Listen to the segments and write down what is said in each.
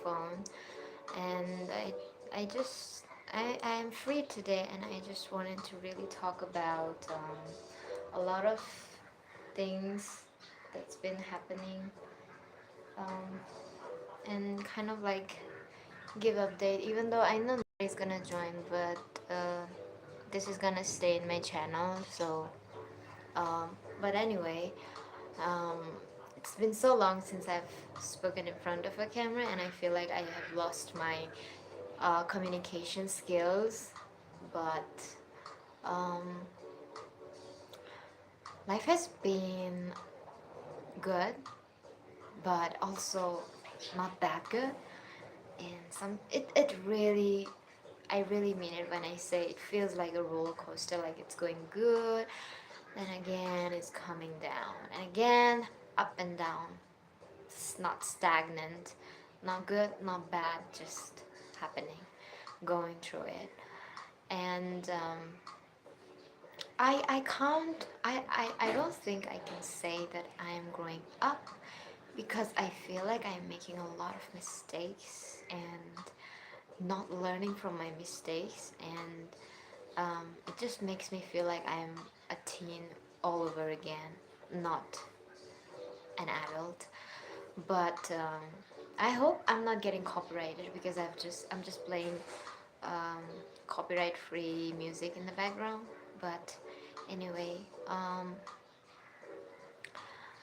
phone, and I am free today, and I just wanted to really talk about a lot of things that's been happening, um, and kind of like give update. Even though I know nobody's gonna join, but this is gonna stay in my channel. So, but anyway, um, it's been so long since I've spoken in front of a camera, and I feel like I have lost my communication skills. But um, life has been good, but also not that good. And it really, I really mean it when I say it feels like a roller coaster, like it's going good, then again it's coming down, and again up and down. It's not stagnant, not good, not bad, just happening, going through it. And I can't, I don't think I can say that I am growing up, because I feel like I'm making a lot of mistakes and not learning from my mistakes, and it just makes me feel like I'm a teen all over again, not an adult. But I hope I'm not getting copyrighted, because I'm just playing um, copyright free music in the background. But anyway,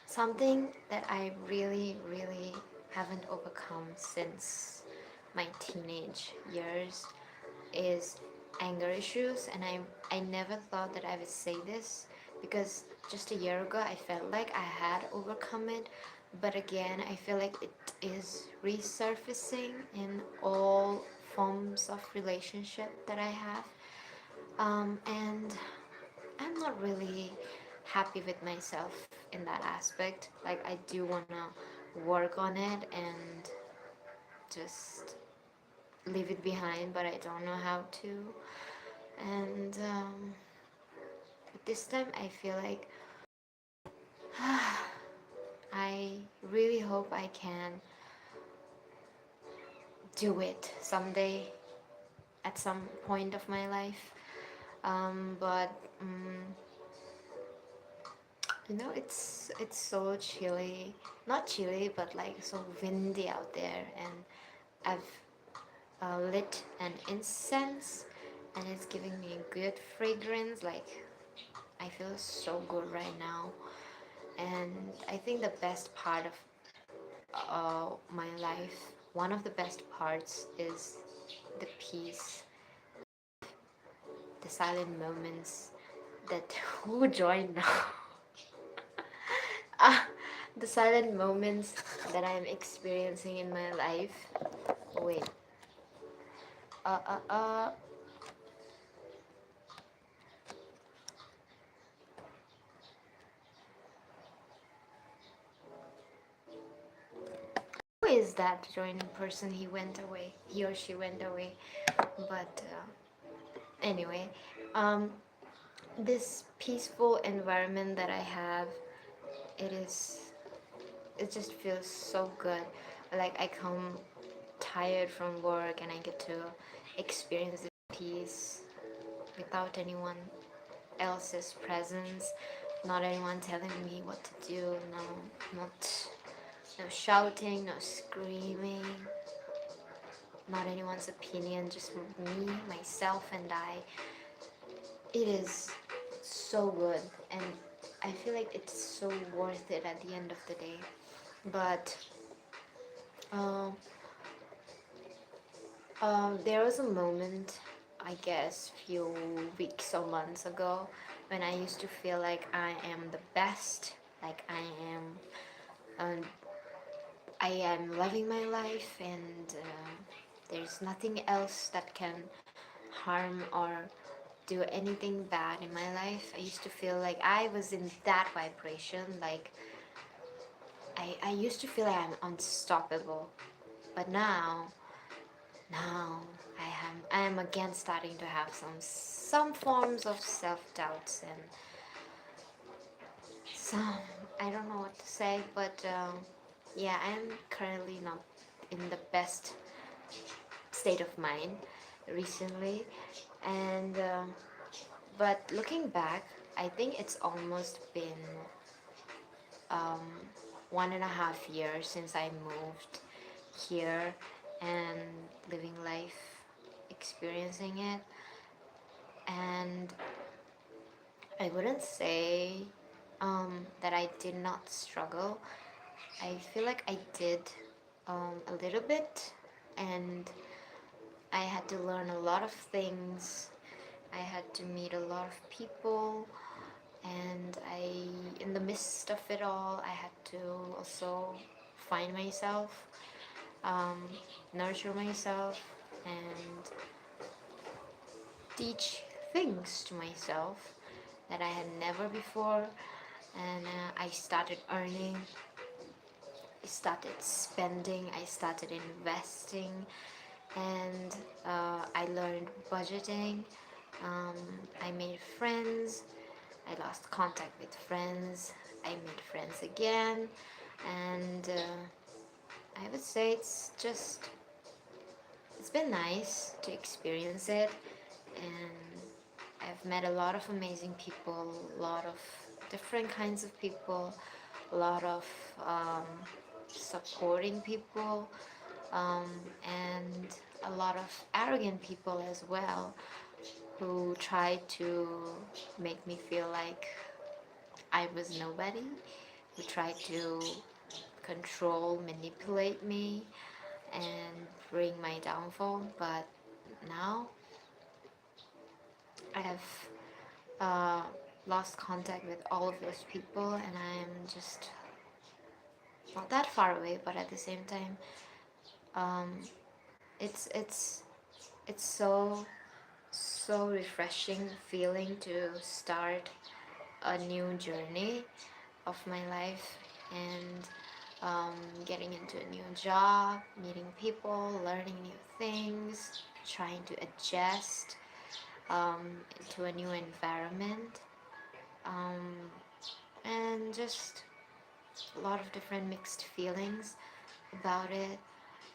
something that I really, really haven't overcome since my teenage years is anger issues. And I never thought that I would say this, because just a year ago I felt like I had overcome it, but again I feel like it is resurfacing in all forms of relationship that I have. And I'm not really happy with myself in that aspect. Like, I do want to work on it and just leave it behind, but I don't know how to. And this time I feel like I really hope I can do it someday, at some point of my life. But it's so chilly, not chilly, but like so windy out there, and I've lit an incense, and it's giving me a good fragrance. Like, I feel so good right now. And I think the best part of my life, one of the best parts, is the peace, the silent moments that who joined now? Ah, the silent moments that I'm experiencing in my life. Oh, wait. Uh, uh, uh. Who is that joining person? He went away. He or she went away. But anyway, um, this peaceful environment that I have, it is, it just feels so good. Like, I come tired from work, and I get to experience the peace without anyone else's presence, not anyone telling me what to do. No, not, no shouting, no screaming, not anyone's opinion, just me, myself, and I. It is so good, and I feel like it's so worth it at the end of the day. But um, there was a moment, I guess, few weeks or months ago, when I used to feel like I am the best, like um, I am loving my life, and there's nothing else that can harm or do anything bad in my life. I used to feel like I was in that vibration. Like, I used to feel like I'm unstoppable. But now I am again starting to have some forms of self-doubts, and some, I don't know what to say, but yeah, I am currently not in the best state of mind recently. And but looking back, I think it's almost been um, 1.5 years since I moved here and living life, experiencing it. And I wouldn't say that I did not struggle. I feel like I did a little bit, and I had to learn a lot of things. I had to meet a lot of people, and in the midst of it all, I had to also find myself, um, nurture myself, and teach things to myself that I had never before. And I started earning, I started spending, I started investing, and I learned budgeting. Um, I made friends, I lost contact with friends, I made friends again, and I would say it's been nice to experience it, and I've met a lot of amazing people, a lot of different kinds of people, a lot of um, supporting people, um, and a lot of arrogant people as well, who tried to make me feel like I was nobody, who tried to control, manipulate me, and bring my downfall. But now I have uh, lost contact with all of those people, and I'm just not that far away, but at the same time, um, it's it's it's so refreshing feeling to start a new journey of my life, and getting into a new job, meeting people, learning new things, trying to adjust to a new environment, um, and just a lot of different mixed feelings about it.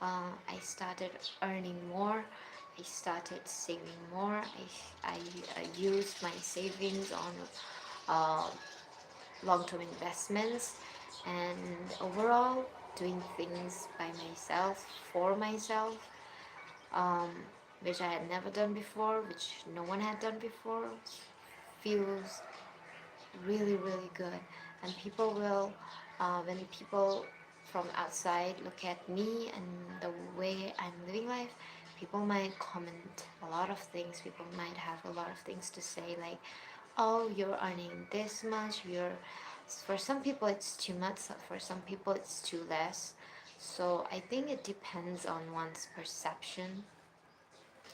I started earning more. I started saving more. I used my savings on uh, long-term investments, and overall doing things by myself, for myself, um, which I had never done before, which no one had done before, feels really, really good. And people will, when people from outside look at me and the way I'm living life, people might comment a lot of things. People might have a lot of things to say, like, oh, you're earning this much, you're, for some people it's too much, for some people it's too less. So I think it depends on one's perception,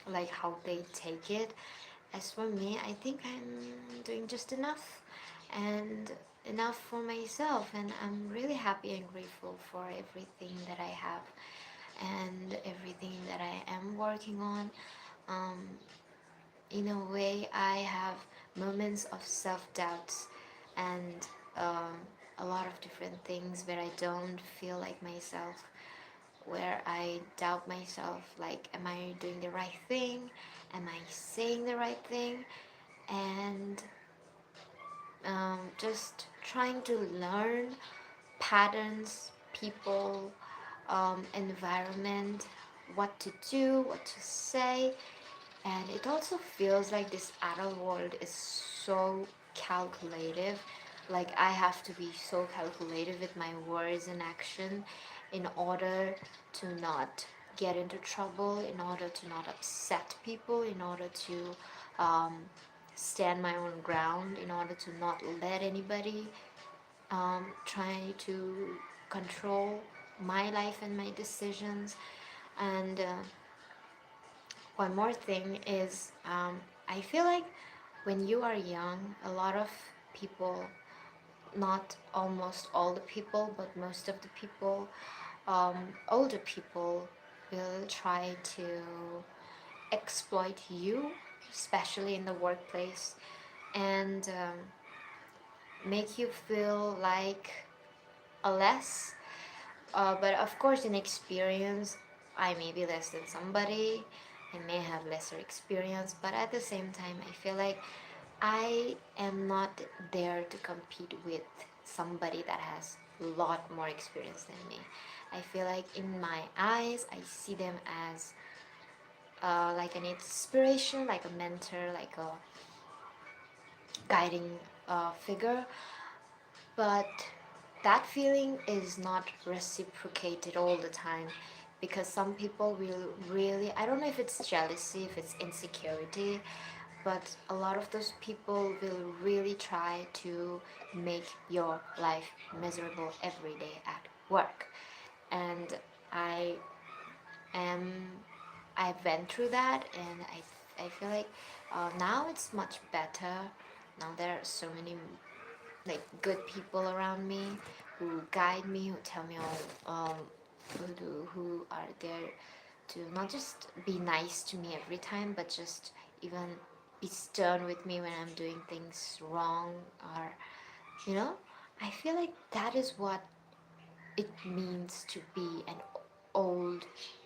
like how they take it. As for me, I think I'm doing just enough, and enough for myself, and I'm really happy and grateful for everything that I have and everything that I am working on. Um, in a way, I have moments of self-doubts and um, a lot of different things where I don't feel like myself, where I doubt myself, like, am I doing the right thing? Am I saying the right thing? And just trying to learn patterns, people, environment, what to do, what to say. And it also feels like this adult world is so calculative. Like, I have to be so calculative with my words and action in order to not get into trouble, in order to not upset people, in order to um, stand my own ground, in order to not let anybody try to control my life and my decisions. And one more thing is, I feel like when you are young, a lot of people, not almost all the people, but most of the people, older people, will try to exploit you, especially in the workplace, and make you feel like a less. But of course, in experience, I may be less than somebody. I may have lesser experience, but at the same time, I feel like I am not there to compete with somebody that has a lot more experience than me. I feel like in my eyes, I see them as like an inspiration, like a mentor, like a guiding figure. But that feeling is not reciprocated all the time, because some people will really, I don't know if it's jealousy, if it's insecurity, but a lot of those people will really try to make your life miserable every day at work. And I am, I went through that, and I feel like now it's much better. Now there are so many like good people around me who guide me, who tell me all, who are there to not just be nice to me every time, but just even be stern with me when I'm doing things wrong, or you know, I feel like that is what it means to be an old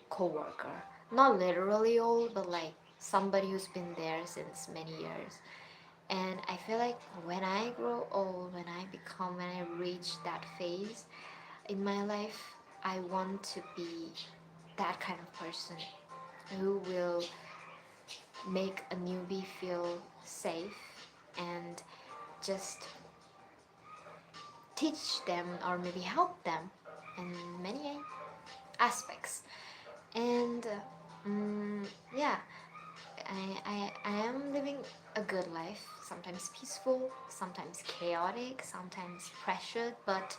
coworker. Not literally old, but like somebody who's been there since many years. And I feel like when I grow old, when I reach that phase in my life, I want to be that kind of person who will make a newbie feel safe and just teach them or maybe help them in many aspects. And yeah, I am living a good life, sometimes peaceful, sometimes chaotic, sometimes pressured, but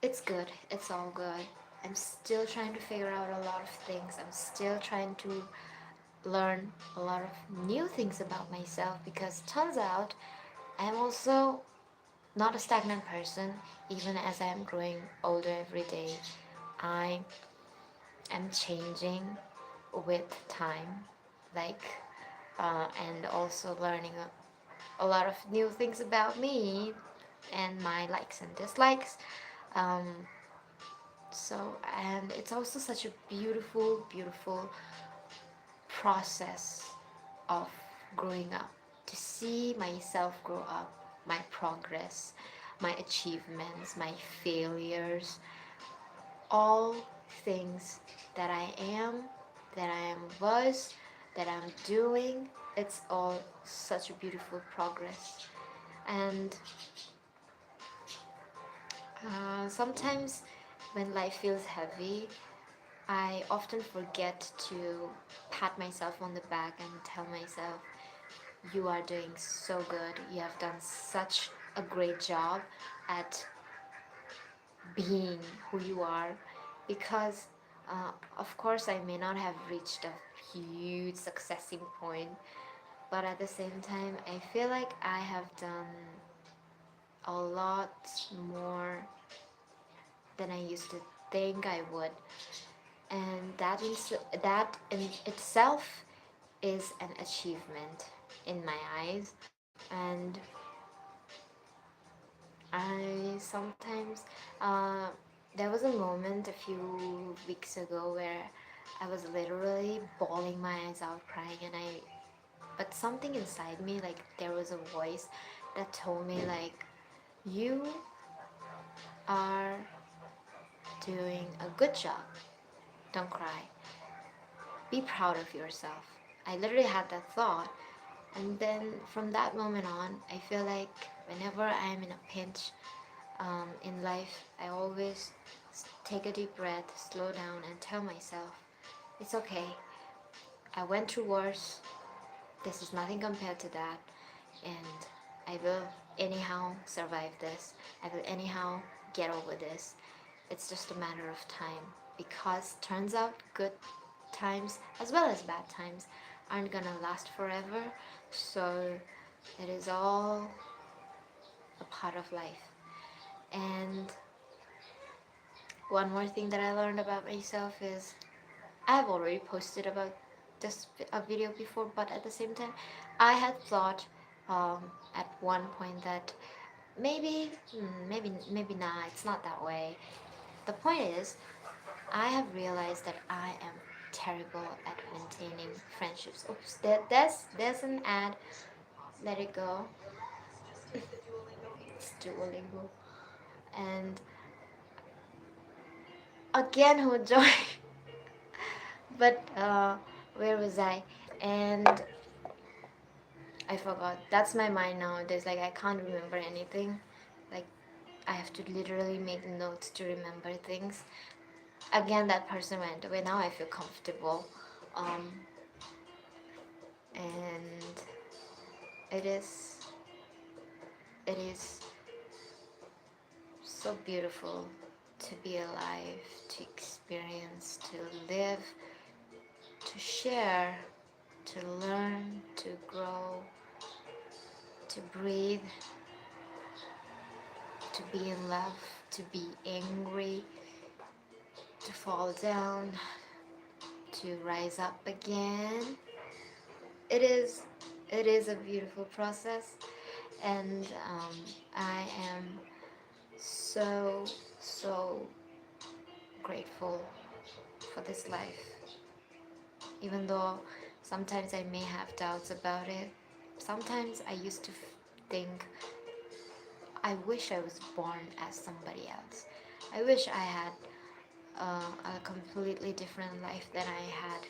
it's good. It's all good. I'm still trying to figure out a lot of things. I'm still trying to learn a lot of new things about myself, because turns out I'm also not a stagnant person. Even as I'm growing older every day, I am changing with time, like, and also learning a lot of new things about me and my likes and dislikes. Um, and it's also such a beautiful, beautiful process of growing up, to see myself grow up, my progress, my achievements, my failures, all things that I am, was, that I'm doing. It's all such a beautiful progress. And sometimes when life feels heavy, I often forget to pat myself on the back and tell myself, you are doing so good. You have done such a great job at being who you are. Because, of course, I may not have reached a huge successing point, but at the same time, I feel like I have done a lot more than I used to think I would. And that in itself is an achievement in my eyes. And I sometimes, there was a moment a few weeks ago where I was literally bawling my eyes out, crying, but something inside me, like there was a voice that told me, like, you are doing a good job. Don't cry. Be proud of yourself. I literally had that thought. And then from that moment on, I feel like whenever I'm in a pinch, in life, I always take a deep breath, slow down, and tell myself, it's okay. I went through worse. This is nothing compared to that. And I will anyhow survive this. I will anyhow get over this. It's just a matter of time. Because turns out good times as well as bad times aren't gonna last forever. So it is all a part of life. And one more thing that I learned about myself is, I've already posted about this a video before, but at the same time, I had thought at one point that maybe, maybe nah, it's not that way. The point is, I have realized that I am terrible at maintaining friendships. Oops, there's an ad. Let it go. It's Duolingo. And again, who joined? But where was I? And I forgot. That's my mind nowadays. Like, I can't remember anything. Like, I have to literally make notes to remember things. Again, that person went away. Now I feel comfortable. Um, and it is it is so beautiful to be alive, to experience, to live, to share, to learn, to grow, to breathe, to be in love, to be angry, to fall down, to rise up again. It is it is a beautiful process, and I am so so grateful for this life, even though sometimes I may have doubts about it. Sometimes I used to think, I wish I was born as somebody else. I wish I had a completely different life than I had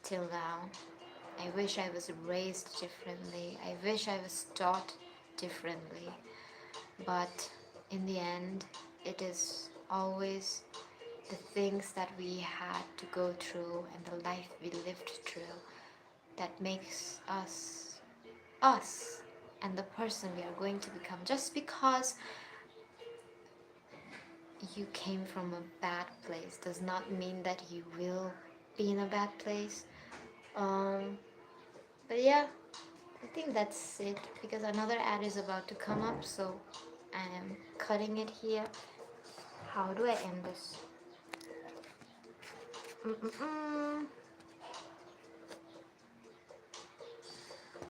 till now. I wish I was raised differently. I wish I was taught differently. But in the end, it is always the things that we had to go through and the life we lived through that makes us us and the person we are going to become. Just because you came from a bad place does not mean that you will be in a bad place. Um, but yeah, I think that's it because another ad is about to come up, so I am cutting it here. How do I end this? Mm-mm-mm.